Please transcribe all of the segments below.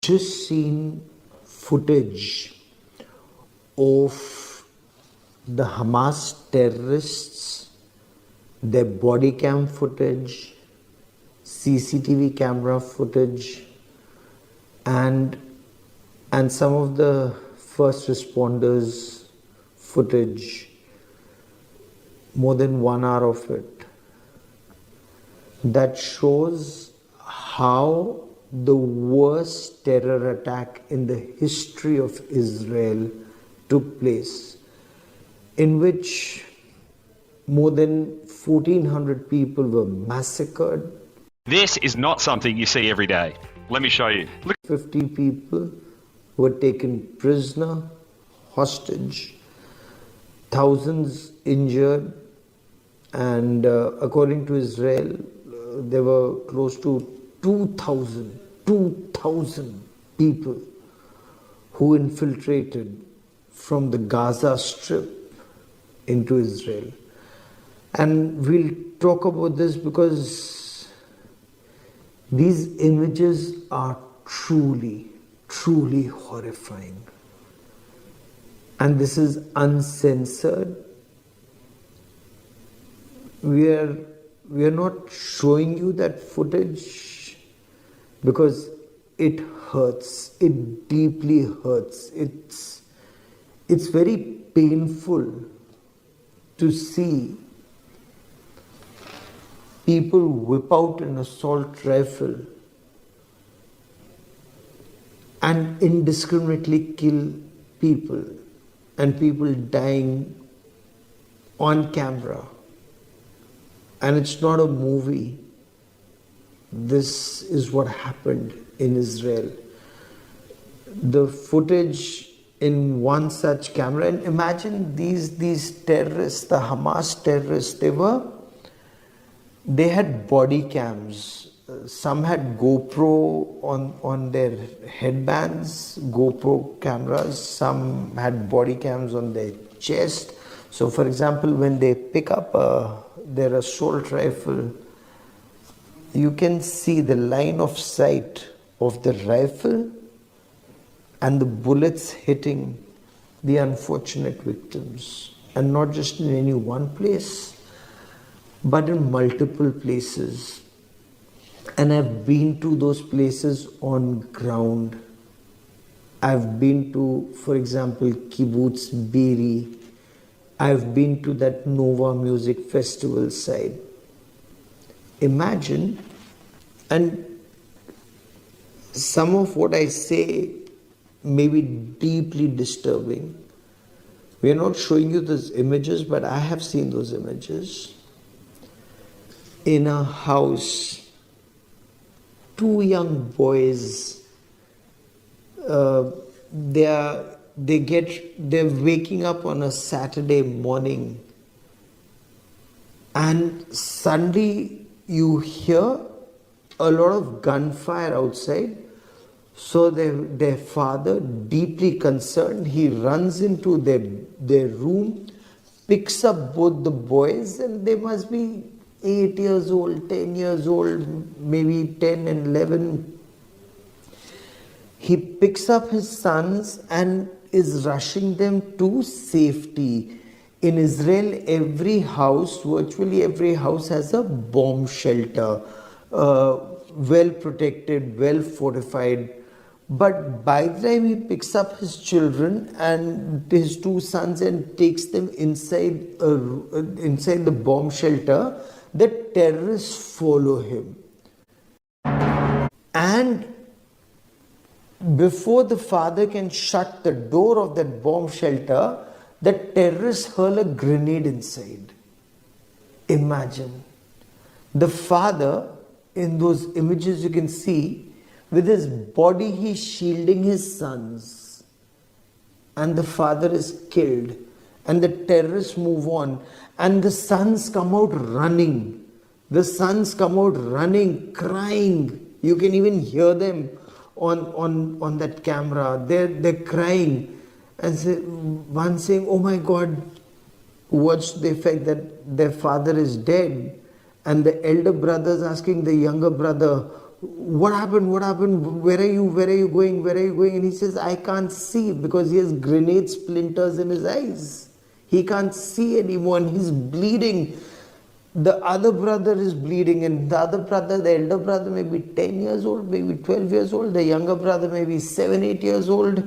just seen footage of the Hamas terrorists, their body cam footage, CCTV camera footage, and some of the first responders footage, more than 1 hour of it, that shows how the worst terror attack in the history of Israel took place, in which more than 1,400 people were massacred. This is not something you see every day. Let me show you. Look. 50 people were taken prisoner, hostage, thousands injured, and according to Israel, there were close to 2,000 people who infiltrated from the Gaza Strip into Israel. And we'll talk about this because these images are truly horrifying. And this is uncensored. We are not showing you that footage because it hurts. It deeply hurts. It's very painful to see people whip out an assault rifle and indiscriminately kill people, and people dying on camera. And it's not a movie. This is what happened in Israel. The footage in one such camera, and imagine these terrorists, the Hamas terrorists, they had body cams. Some had GoPro on their headbands, GoPro cameras. Some had body cams on their chest. So for example, when they pick up their assault rifle, you can see the line of sight of the rifle and the bullets hitting the unfortunate victims. And not just in any one place, but in multiple places. And I've been to those places on ground. I've been to, for example, Kibbutz Be'eri. I've been to that Nova Music Festival side. Imagine, and some of what I say may be deeply disturbing. We are not showing you those images, but I have seen those images. In a house, 2 young boys, they're waking up on a Saturday morning, and suddenly you hear a lot of gunfire outside. So their father, deeply concerned, he runs into their room, picks up both the boys, and they must be 8 years old, 10 years old, maybe 10 and 11. He picks up his sons and is rushing them to safety. In Israel, virtually every house has a bomb shelter, well protected, well fortified. But by the time he picks up his children and his 2 sons and takes them inside the bomb shelter, the terrorists follow him. And before the father can shut the door of that bomb shelter, the terrorists hurl a grenade inside. Imagine. The father, in those images you can see, with his body he's shielding his sons. And the father is killed. And the terrorists move on. And the sons come out running. The sons come out running, crying. You can even hear them on that camera. They're crying. And one saying, "Oh my God," words to the effect that their father is dead. And the elder brother is asking the younger brother, what happened? What happened? Where are you? Where are you going? Where are you going? And he says, I can't see, because he has grenade splinters in his eyes. He can't see anymore and he's bleeding. The other brother is bleeding, and the other brother, the elder brother, may be 10 years old, maybe 12 years old. The younger brother may be 7, 8 years old.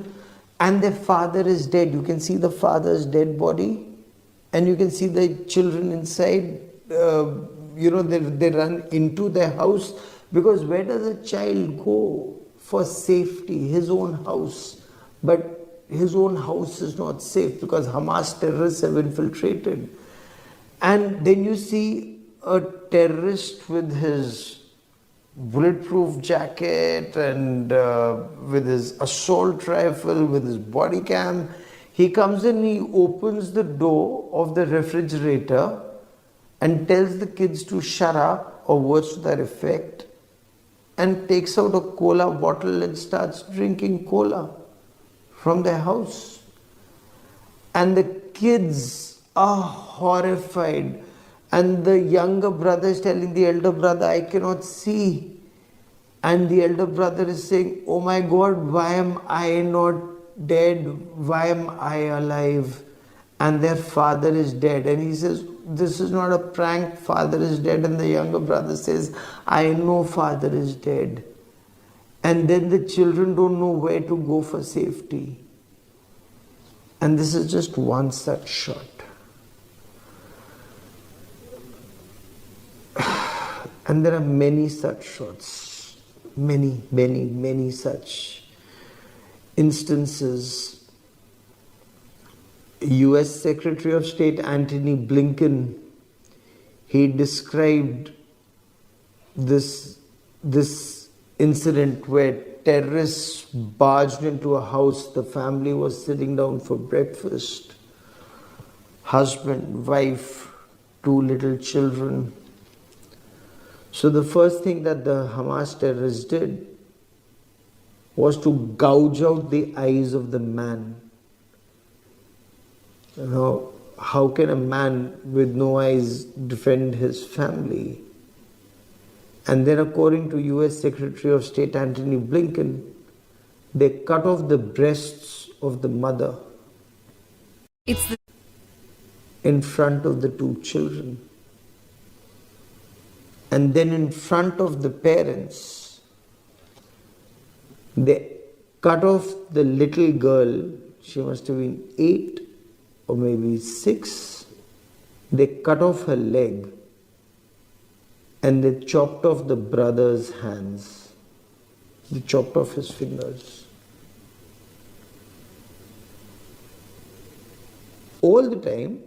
And their father is dead. You can see the father's dead body. And you can see the children inside. They run into their house. Because where does a child go for safety? His own house. But his own house is not safe because Hamas terrorists have infiltrated. And then you see a terrorist with his bulletproof jacket and with his assault rifle, with his body cam. He comes in, he opens the door of the refrigerator and tells the kids to shut up, or words to that effect, and takes out a cola bottle and starts drinking cola from their house. And the kids are horrified. And the younger brother is telling the elder brother, I cannot see. And the elder brother is saying, oh my God, why am I not dead? Why am I alive? And their father is dead. And he says, this is not a prank, father is dead. And the younger brother says, I know father is dead. And then the children don't know where to go for safety. And this is just one such shot. And there are many such shots. Many such instances. US Secretary of State Antony Blinken, he described this incident where terrorists barged into a house. The family was sitting down for breakfast. Husband, wife, 2 little children. So the first thing that the Hamas terrorists did was to gouge out the eyes of the man. You know, how can a man with no eyes defend his family? And then according to US Secretary of State Antony Blinken, they cut off the breasts of the mother in front of the 2 children. And then in front of the parents, they cut off the little girl. She must have been 8 or maybe 6. They cut off her leg and they chopped off the brother's hands. They chopped off his fingers. All the time,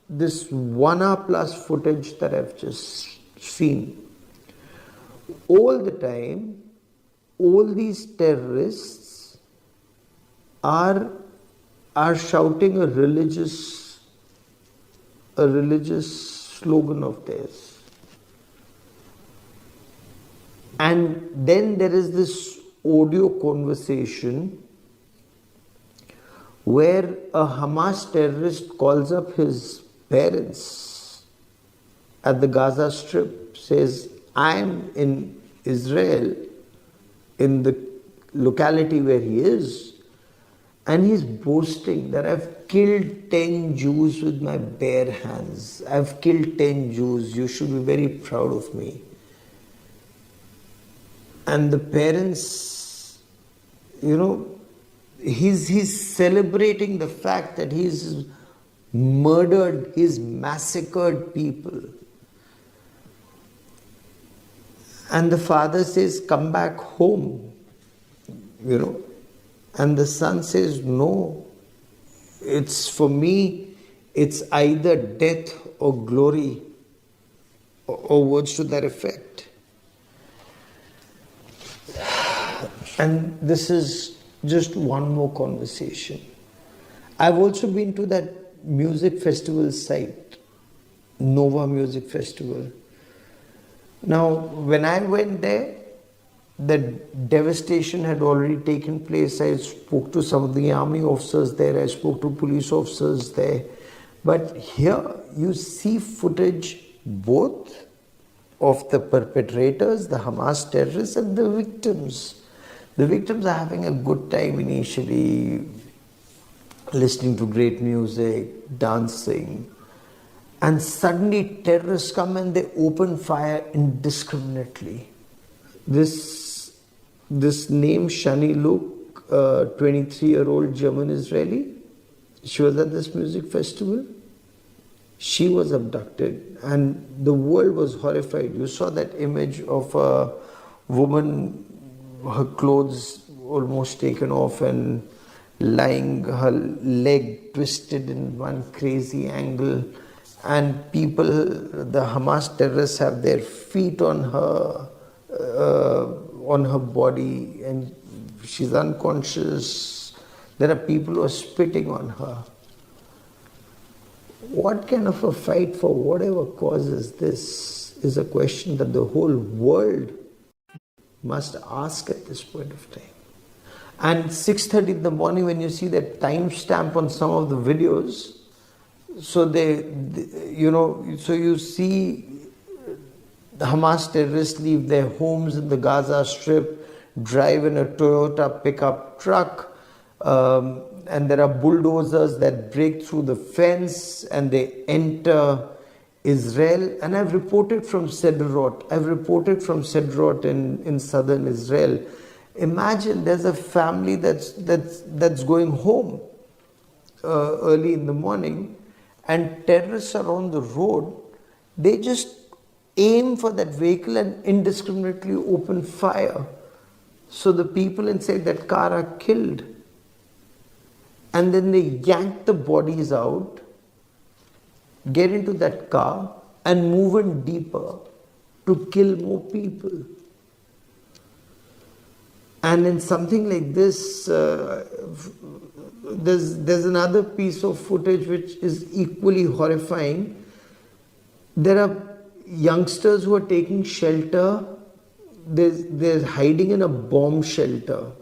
this 1 hour plus footage that I've just seen, all the time, all these terrorists are shouting a religious slogan of theirs. And then there is this audio conversation where a Hamas terrorist calls up his parents at the Gaza Strip, says, I'm in Israel, in the locality where he is, and he's boasting that I've killed 10 Jews with my bare hands. I've killed 10 Jews. You should be very proud of me. And the parents, he's celebrating the fact that he's murdered, he's massacred people. And the father says, come back home, And the son says, no, it's for me, it's either death or glory, or words to that effect. And this is just one more conversation. I've also been to that music festival site, Nova Music Festival. Now, when I went there, the devastation had already taken place. I spoke to some of the army officers there, I spoke to police officers there. But here you see footage both of the perpetrators, the Hamas terrorists, and the victims. The victims are having a good time initially, listening to great music, dancing, and suddenly terrorists come and they open fire indiscriminately. This name Shani Luke, 23-year-old German Israeli, she was at this music festival. She was abducted and the world was horrified. You saw that image of a woman, her clothes almost taken off and lying, her leg twisted in one crazy angle, and people, the Hamas terrorists, have their feet on her body, and she's unconscious. There are people who are spitting on her. What kind of a fight for whatever causes this is a question that the whole world must ask at this point of time. And 6:30 in the morning, when you see that timestamp on some of the videos, so so you see the Hamas terrorists leave their homes in the Gaza Strip, drive in a Toyota pickup truck, and there are bulldozers that break through the fence and they enter Israel. And I've reported from Sderot in southern Israel. Imagine there's a family that's going home early in the morning, and terrorists are on the road. They just aim for that vehicle and indiscriminately open fire. So the people inside that car are killed. And then they yank the bodies out, get into that car, and move in deeper to kill more people. And in something like this, there's another piece of footage which is equally horrifying. There are youngsters who are taking shelter. They're hiding in a bomb shelter.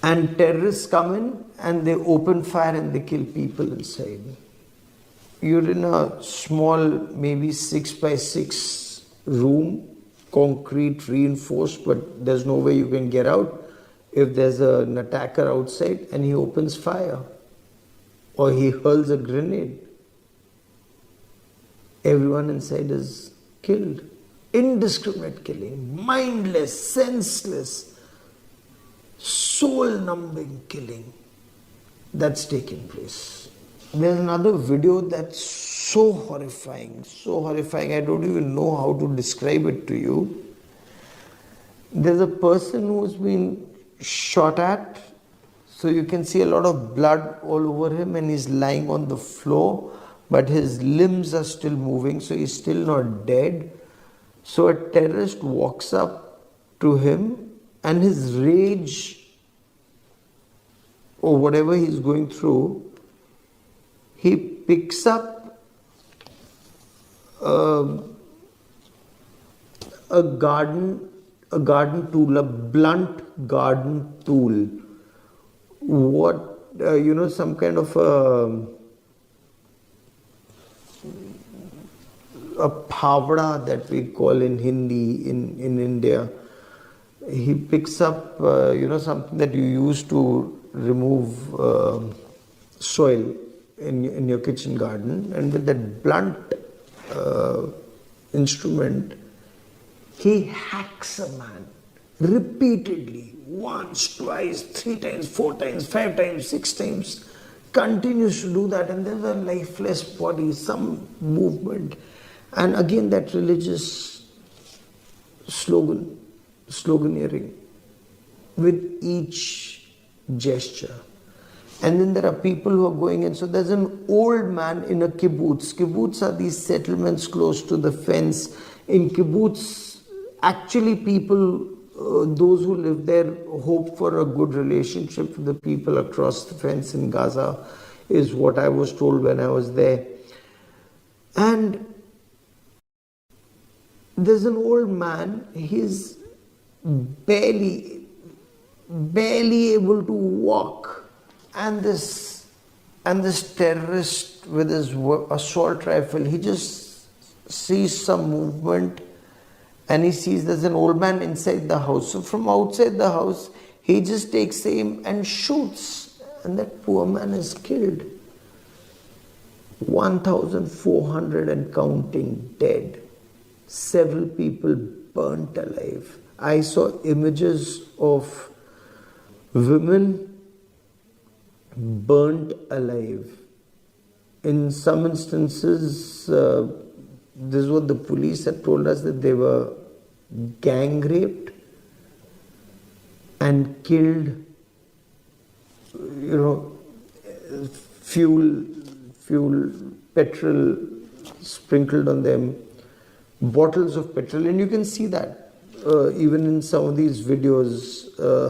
And terrorists come in and they open fire and they kill people inside. You're in a small, maybe 6x6 room, concrete reinforced, but there's no way you can get out if there's an attacker outside and he opens fire or he hurls a grenade. Everyone inside is killed. Indiscriminate killing, mindless, senseless, soul-numbing killing that's taking place. There's another video that's so horrifying, I don't even know how to describe it to you. There's a person who's been shot at, so you can see a lot of blood all over him, and he's lying on the floor, but his limbs are still moving, so he's still not dead. So a terrorist walks up to him, and his rage or whatever he's going through, he picks up a garden tool, a blunt garden tool. Some kind of a phavda that we call in Hindi in India. He picks up, something that you use to remove soil in your kitchen garden, and with that blunt instrument, he hacks a man repeatedly, once, twice, 3 times, 4 times, 5 times, 6 times, continues to do that, and there's a lifeless body, some movement, and again that religious sloganeering with each gesture. And then there are people who are going in. So there's an old man in a kibbutz. Kibbutz are these settlements close to the fence. In kibbutz, actually people, those who live there, hope for a good relationship with the people across the fence in Gaza, is what I was told when I was there. And there's an old man, he's barely able to walk. And this terrorist with his assault rifle, he just sees some movement and he sees there's an old man inside the house. So from outside the house, he just takes aim and shoots, and that poor man is killed. 1,400 and counting dead. Several people burnt alive. I saw images of women burnt alive. In some instances, this is what the police had told us, that they were gang raped and killed, fuel, petrol sprinkled on them, bottles of petrol, and you can see that even in some of these videos,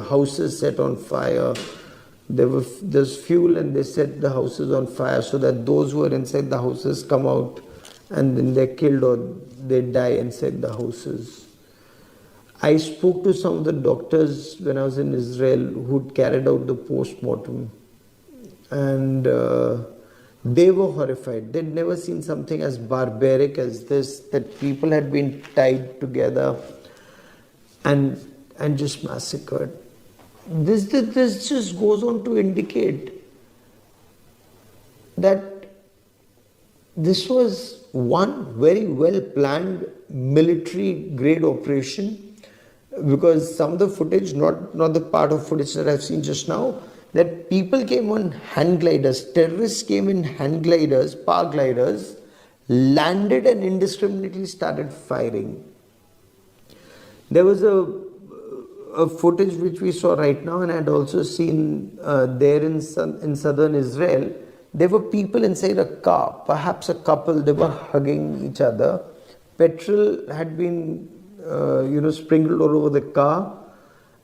houses set on fire. There's fuel and they set the houses on fire so that those who are inside the houses come out and then they're killed or they die inside the houses. I spoke to some of the doctors when I was in Israel who'd carried out the post-mortem, and they were horrified. They'd never seen something as barbaric as this, that people had been tied together and just massacred. This just goes on to indicate that this was one very well planned military grade operation, because some of the footage, not the part of footage that I've seen just now, that people came on hand gliders, terrorists came in hand gliders, paragliders, landed and indiscriminately started firing. There was a footage which we saw right now, and I had also seen there in southern Israel. There were people inside a car, perhaps a couple, they were hugging each other. Petrol had been sprinkled all over the car,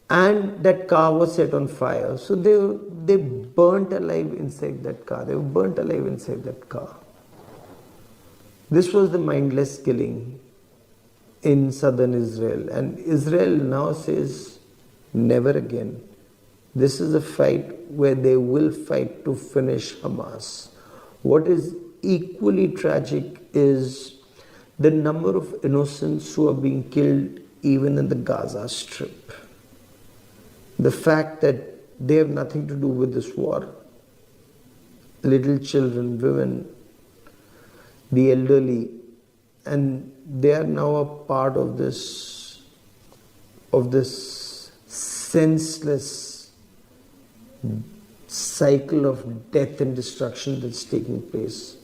and that car was set on fire. So they burnt alive inside that car. They were burnt alive inside that car. This was the mindless killing in southern Israel. And Israel now says, never again. This is a fight where they will fight to finish Hamas. What is equally tragic is the number of innocents who are being killed even in the Gaza Strip. The fact that they have nothing to do with this war. Little children, women, the elderly, and they are now a part of this senseless cycle of death and destruction that's taking place.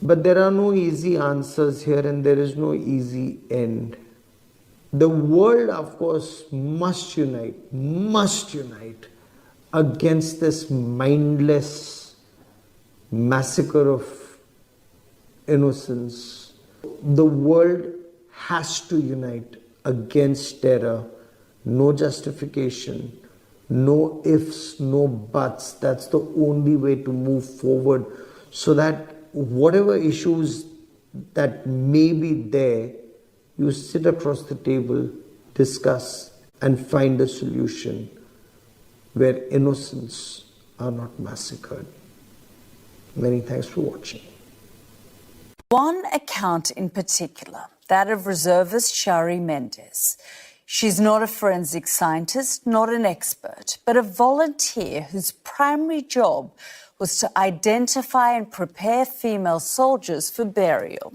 But there are no easy answers here, and there is no easy end. The world, of course, must unite against this mindless massacre of innocents. The world has to unite against terror. No justification, no ifs, no buts. That's the only way to move forward, so that whatever issues that may be there, you sit across the table, discuss, and find a solution where innocents are not massacred. Many thanks for watching. One account in particular, that of reservist Shari Mendes. She's not a forensic scientist, not an expert, but a volunteer whose primary job was to identify and prepare female soldiers for burial.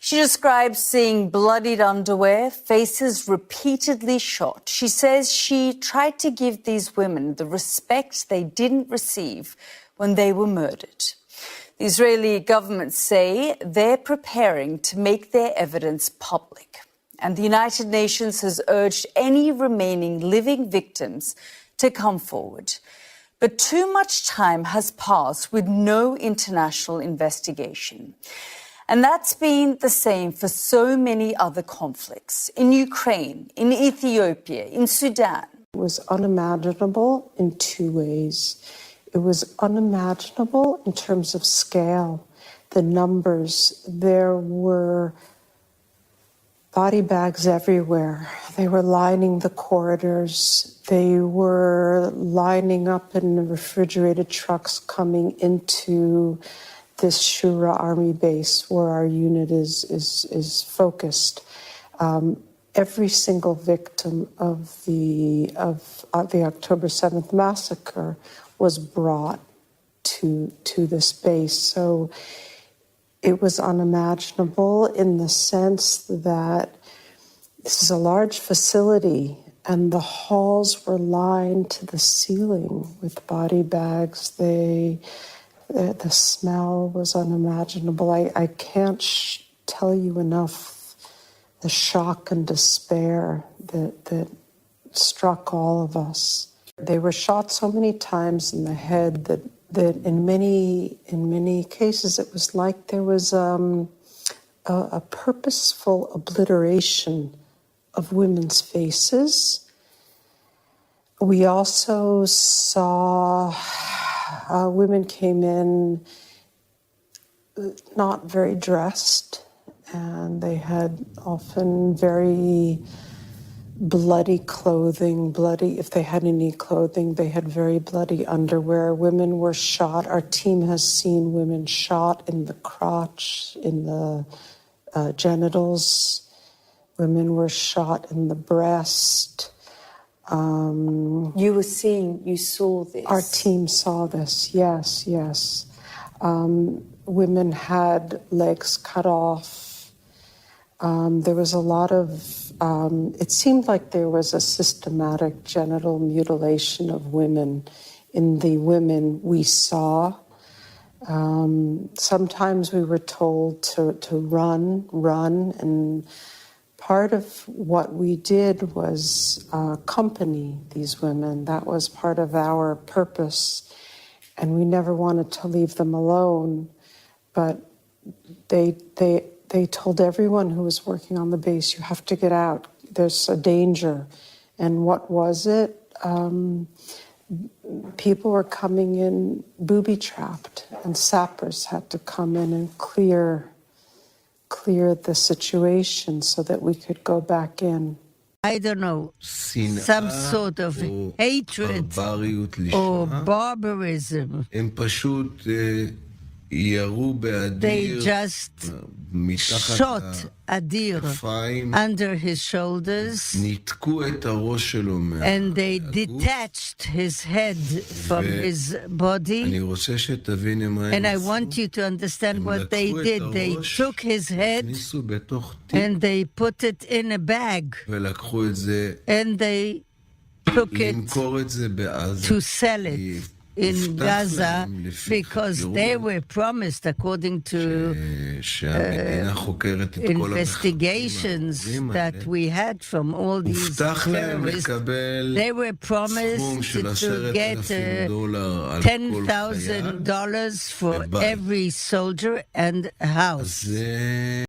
She describes seeing bloodied underwear, faces repeatedly shot. She says she tried to give these women the respect they didn't receive when they were murdered. The Israeli government say they're preparing to make their evidence public. And the United Nations has urged any remaining living victims to come forward. But too much time has passed with no international investigation. And that's been the same for so many other conflicts, in Ukraine, in Ethiopia, in Sudan. It was unimaginable in two ways. It was unimaginable in terms of scale, the numbers. There were body bags everywhere. They were lining the corridors. They were lining up in refrigerated trucks coming into this Shura army base where our unit is focused. Every single victim of the October 7th massacre was brought to this base. So it was unimaginable in the sense that this is a large facility and the halls were lined to the ceiling with body bags. The smell was unimaginable. I can't tell you enough the shock and despair that struck all of us. They were shot so many times in the head that in many cases it was like there was a purposeful obliteration of women's faces. We also saw women came in not very dressed, and they had often very bloody clothing, if they had any clothing, they had very bloody underwear. Women were shot. Our team has seen women shot in the crotch, in the genitals. Women were shot in the breast. You saw this? Our team saw this, yes. Women had legs cut off. There was a lot of, it seemed like there was a systematic genital mutilation of women in the women we saw. Sometimes we were told to run, and part of what we did was accompany these women. That was part of our purpose, and we never wanted to leave them alone. But they told everyone who was working on the base, you have to get out. There's a danger. And what was it? People were coming in booby-trapped, and sappers had to come in and clear the situation so that we could go back in. I don't know, some sort of hatred or barbarism. They just shot Adir under his shoulders, and they detached his head from his body. And I want you to understand what they did. They took his head and they put it in a bag, and they took it to sell it in Gaza, because they were promised, according to investigations that we had from all these terrorists, they were promised to get $10,000 for every soldier and a house.